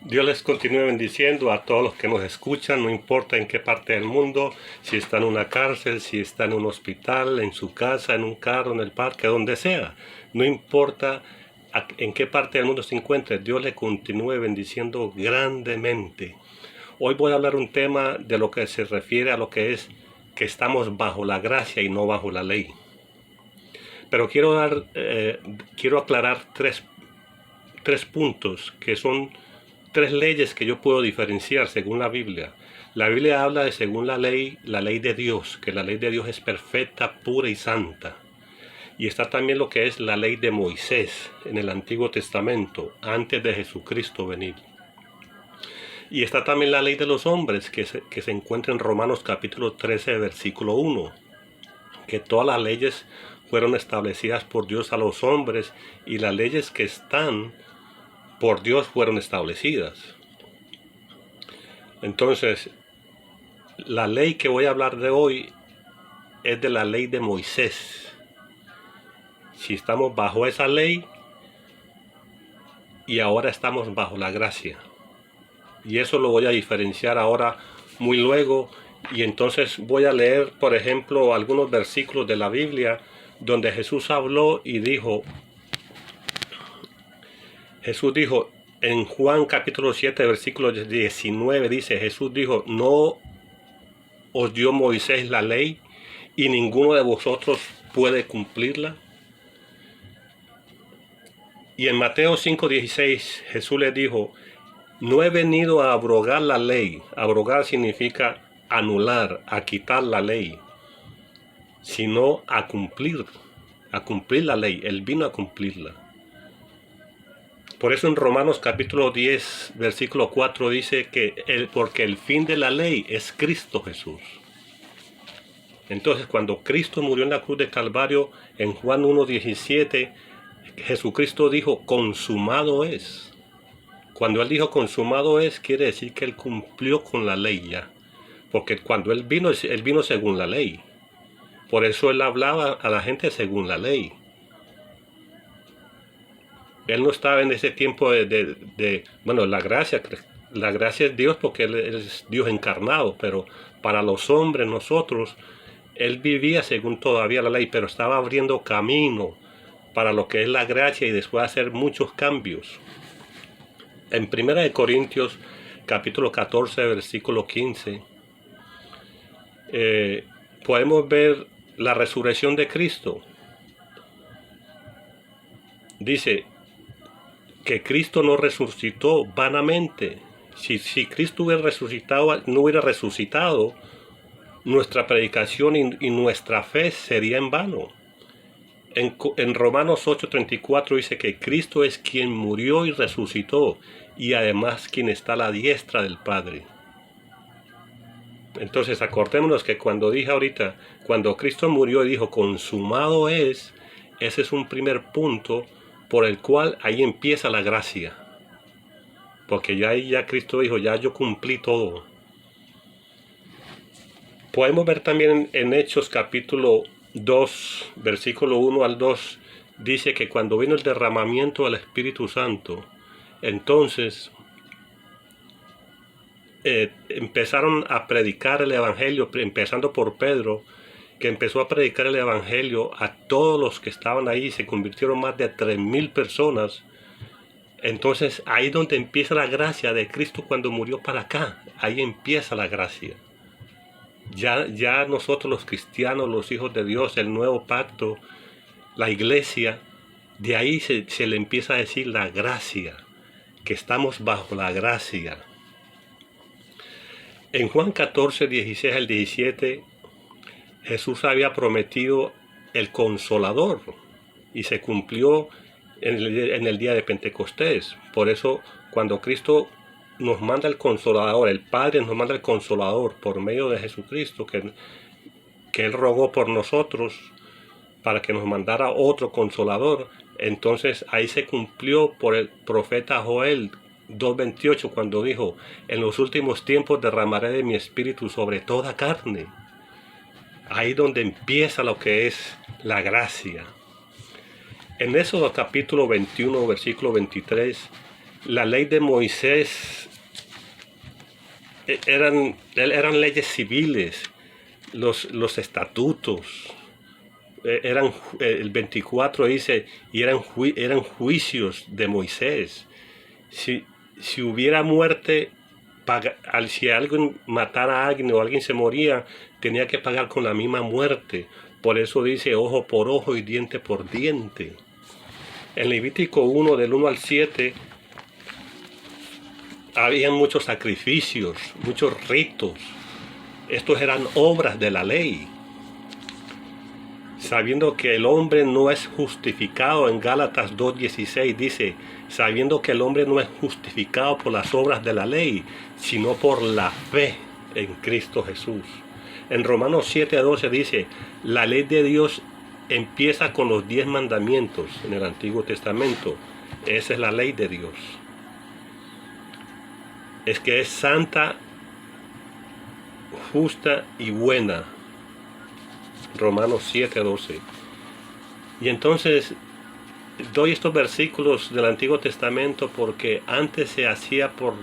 Dios les continúe bendiciendo a todos los que nos escuchan, no importa en qué parte del mundo, si está en una cárcel, si está en un hospital, en su casa, en un carro, en el parque, donde sea. No importa en qué parte del mundo se encuentre, Dios le continúe bendiciendo grandemente. Hoy voy a hablar un tema de lo que se refiere a lo que es que estamos bajo la gracia y no bajo la ley. Pero quiero aclarar tres puntos que son tres leyes que yo puedo diferenciar según la Biblia. La Biblia habla de según la ley de Dios, que la ley de Dios es perfecta, pura y santa. Y está también lo que es la ley de Moisés en el Antiguo Testamento, antes de Jesucristo venir. Y está también la ley de los hombres, que se encuentra en Romanos capítulo 13, versículo 1, que todas las leyes fueron establecidas por Dios a los hombres y las leyes que están por Dios fueron establecidas. Entonces, la ley que voy a hablar de hoy es de la ley de Moisés. Si estamos bajo esa ley y ahora estamos bajo la gracia. Y eso lo voy a diferenciar ahora muy luego. Y entonces voy a leer, por ejemplo, algunos versículos de la Biblia donde Jesús habló y dijo, en Juan capítulo 7, versículo 19, dice, Jesús dijo, ¿no os dio Moisés la ley y ninguno de vosotros puede cumplirla? Y en Mateo 5:16 Jesús le dijo, no he venido a abrogar la ley. Abrogar significa anular, a quitar la ley, sino a cumplir la ley. Él vino a cumplirla. Por eso en Romanos capítulo 10, versículo 4 dice que porque el fin de la ley es Cristo Jesús. Entonces cuando Cristo murió en la cruz de Calvario, en Juan 1:17, Jesucristo dijo, consumado es. Cuando Él dijo consumado es, quiere decir que Él cumplió con la ley ya. Porque cuando Él vino según la ley. Por eso Él hablaba a la gente según la ley. Él no estaba en ese tiempo bueno, la gracia es Dios porque Él es Dios encarnado, pero para los hombres, nosotros, Él vivía según todavía la ley, pero estaba abriendo camino para lo que es la gracia y después hacer muchos cambios. En 1 Corintios capítulo 14, versículo 15, podemos ver la resurrección de Cristo. Dice que Cristo no resucitó vanamente. Si Cristo hubiera resucitado, no hubiera resucitado, nuestra predicación y nuestra fe sería en vano. En Romanos 8:34 dice que Cristo es quien murió y resucitó, y además quien está a la diestra del Padre. Entonces acordémonos que cuando dije ahorita, cuando Cristo murió y dijo consumado es, ese es un primer punto por el cual ahí empieza la gracia. Porque ya Cristo dijo, ya yo cumplí todo. Podemos ver también en Hechos capítulo 2, versículo 1 al 2, dice que cuando vino el derramamiento del Espíritu Santo, entonces empezaron a predicar el Evangelio, empezando por Pedro, que empezó a predicar el Evangelio a todos los que estaban ahí, se convirtieron más de 3,000 personas. Entonces ahí es donde empieza la gracia de Cristo cuando murió para acá, ahí empieza la gracia. Ya nosotros los cristianos, los hijos de Dios, el nuevo pacto, la iglesia, de ahí se le empieza a decir la gracia, que estamos bajo la gracia. En Juan 14, 16 al 17, Jesús había prometido el Consolador y se cumplió en el día de Pentecostés. Por eso cuando Cristo nos manda el Consolador, el Padre nos manda el Consolador por medio de Jesucristo, que Él rogó por nosotros para que nos mandara otro Consolador. Entonces ahí se cumplió por el profeta Joel 2:28 cuando dijo, en los últimos tiempos derramaré de mi espíritu sobre toda carne. Ahí donde empieza lo que es la gracia. En Éxodo capítulo 21, versículo 23, La ley de Moisés eran leyes civiles, los estatutos, el 24 dice, y eran juicios de Moisés. Si hubiera muerte, si alguien matara a alguien o alguien se moría, tenía que pagar con la misma muerte. Por eso dice ojo por ojo y diente por diente. En Levítico 1, del 1 al 7, había muchos sacrificios, muchos ritos. Estos eran obras de la ley. Sabiendo que el hombre no es justificado, en Gálatas 2:16 dice, sabiendo que el hombre no es justificado por las obras de la ley, sino por la fe en Cristo Jesús. En Romanos 7:12 dice, la ley de Dios empieza con los 10 mandamientos en el Antiguo Testamento. Esa es la ley de Dios. Es que es santa, justa y buena. Romanos 7:12. Y entonces doy estos versículos del Antiguo Testamento porque antes se hacía por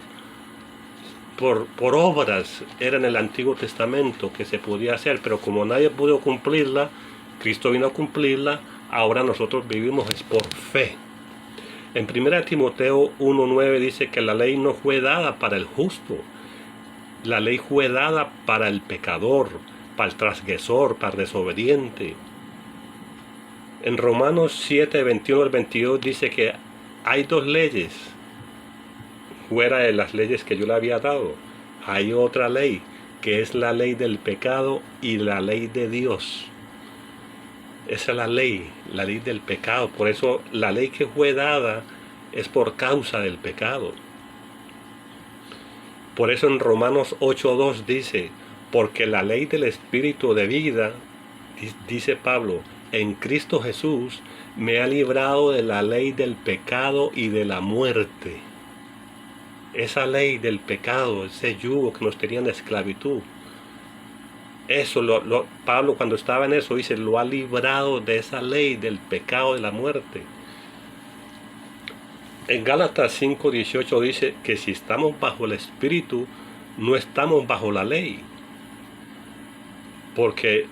obras, era en el Antiguo Testamento que se podía hacer, pero como nadie pudo cumplirla, Cristo vino a cumplirla, ahora nosotros vivimos es por fe. En 1 Timoteo 1:9 dice que la ley no fue dada para el justo, la ley fue dada para el pecador, para el transgresor, para el desobediente. En Romanos 7:21 al 22 dice que hay 2 leyes, fuera de las leyes que yo le había dado. Hay otra ley, que es la ley del pecado y la ley de Dios. Esa es la ley del pecado. Por eso la ley que fue dada es por causa del pecado. Por eso en Romanos 8:2 dice, porque la ley del Espíritu de vida, dice Pablo, en Cristo Jesús me ha librado de la ley del pecado y de la muerte. Esa ley del pecado, ese yugo que nos tenía en esclavitud. Eso, Pablo cuando estaba en eso dice, lo ha librado de esa ley del pecado y de la muerte. En Gálatas 5:18 dice que si estamos bajo el Espíritu, no estamos bajo la ley. Porque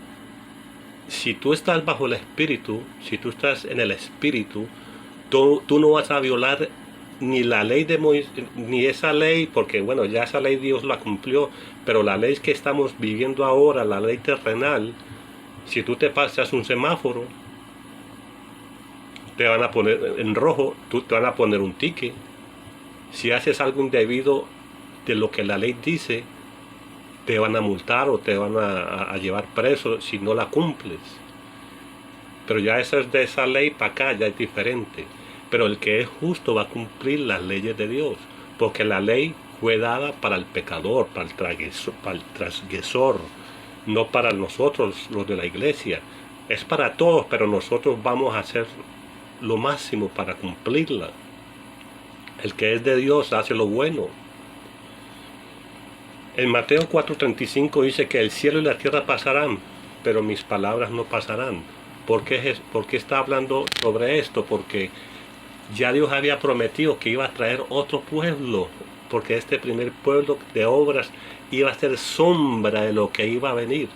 si tú estás bajo el Espíritu, si tú estás en el Espíritu, tú no vas a violar ni la ley de Moisés, ni esa ley, porque bueno, ya esa ley Dios la cumplió, pero la ley que estamos viviendo ahora, la ley terrenal, si tú te pasas un semáforo, te van a poner en rojo, te van a poner un ticket. Si haces algo indebido de lo que la ley dice, te van a multar o te van a llevar preso si no la cumples. Pero ya eso es de esa ley para acá, ya es diferente. Pero el que es justo va a cumplir las leyes de Dios, porque la ley fue dada para el pecador, para el transgresor, no para nosotros los de la iglesia. Es para todos, pero nosotros vamos a hacer lo máximo para cumplirla. El que es de Dios hace lo bueno. En Mateo 4:35 dice que el cielo y la tierra pasarán, pero mis palabras no pasarán. ¿Por qué está hablando sobre esto? Porque ya Dios había prometido que iba a traer otro pueblo, porque este primer pueblo de obras iba a ser sombra de lo que iba a venir.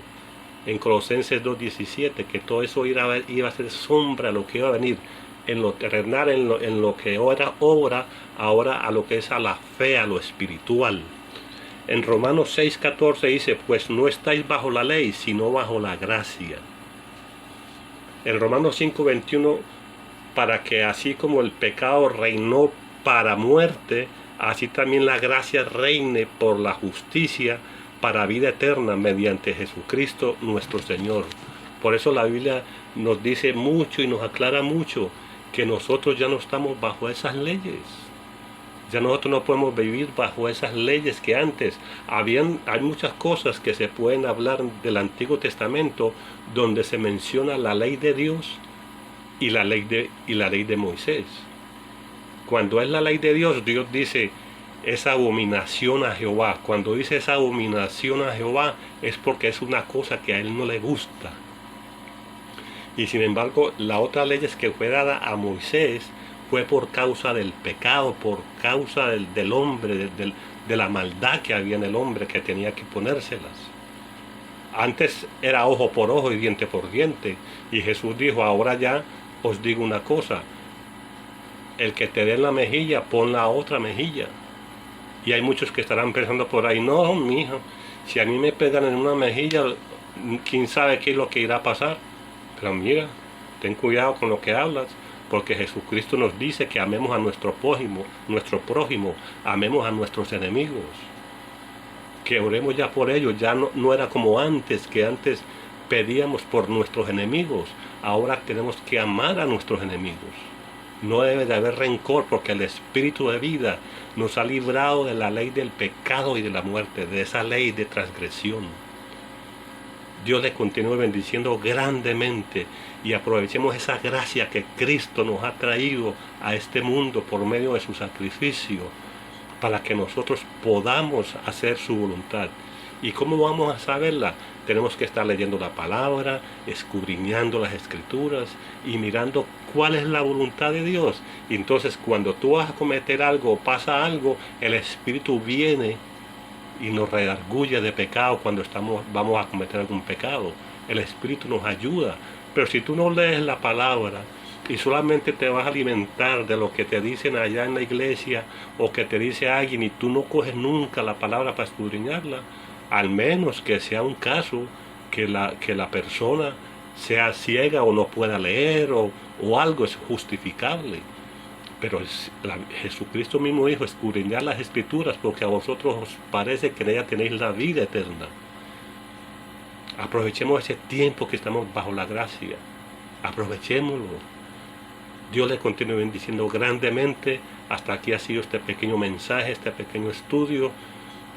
En Colosenses 2:17, que todo eso iba a ser sombra de lo que iba a venir, en lo terrenal, en lo que era obra, ahora a lo que es a la fe, a lo espiritual. En Romanos 6:14 dice, pues no estáis bajo la ley, sino bajo la gracia. En Romanos 5:21, para que así como el pecado reinó para muerte, así también la gracia reine por la justicia para vida eterna mediante Jesucristo nuestro Señor. Por eso la Biblia nos dice mucho y nos aclara mucho que nosotros ya no estamos bajo esas leyes. Ya nosotros no podemos vivir bajo esas leyes que antes hay muchas cosas que se pueden hablar del Antiguo Testamento donde se menciona la ley de Dios y la ley de Moisés. Cuando es la ley de Dios, Dios dice esa abominación a Jehová. Cuando dice esa abominación a Jehová es porque es una cosa que a él no le gusta. Y sin embargo, la otra ley que fue dada a Moisés fue por causa del pecado, por causa del hombre, de la maldad que había en el hombre que tenía que ponérselas. Antes era ojo por ojo y diente por diente. Y Jesús dijo, ahora ya os digo una cosa. El que te dé en la mejilla, pon la otra mejilla. Y hay muchos que estarán pensando por ahí, no, mijo, si a mí me pegan en una mejilla, quién sabe qué es lo que irá a pasar. Pero mira, ten cuidado con lo que hablas, porque Jesucristo nos dice que amemos a nuestro prójimo, amemos a nuestros enemigos. Que oremos ya por ellos, ya no era como antes, que antes pedíamos por nuestros enemigos, ahora tenemos que amar a nuestros enemigos. No debe de haber rencor, porque el Espíritu de vida nos ha librado de la ley del pecado y de la muerte, de esa ley de transgresión. Dios le continúe bendiciendo grandemente y aprovechemos esa gracia que Cristo nos ha traído a este mundo por medio de su sacrificio, para que nosotros podamos hacer su voluntad. ¿Y cómo vamos a saberla? Tenemos que estar leyendo la palabra, escudriñando las escrituras y mirando cuál es la voluntad de Dios. Y entonces cuando tú vas a cometer algo o pasa algo, el Espíritu viene y nos redarguye de pecado cuando vamos a cometer algún pecado. El Espíritu nos ayuda. Pero si tú no lees la palabra y solamente te vas a alimentar de lo que te dicen allá en la iglesia o que te dice alguien y tú no coges nunca la palabra para escudriñarla, al menos que sea un caso que la persona sea ciega o no pueda leer o algo es justificable. Pero Jesucristo mismo dijo, escudriñar las escrituras porque a vosotros os parece que en ellas tenéis la vida eterna. Aprovechemos ese tiempo que estamos bajo la gracia. Aprovechémoslo. Dios le continúe bendiciendo grandemente. Hasta aquí ha sido este pequeño mensaje, este pequeño estudio.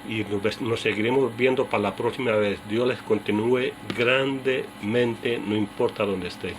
Y nos seguiremos viendo para la próxima vez. Dios les continúe grandemente, no importa dónde esté.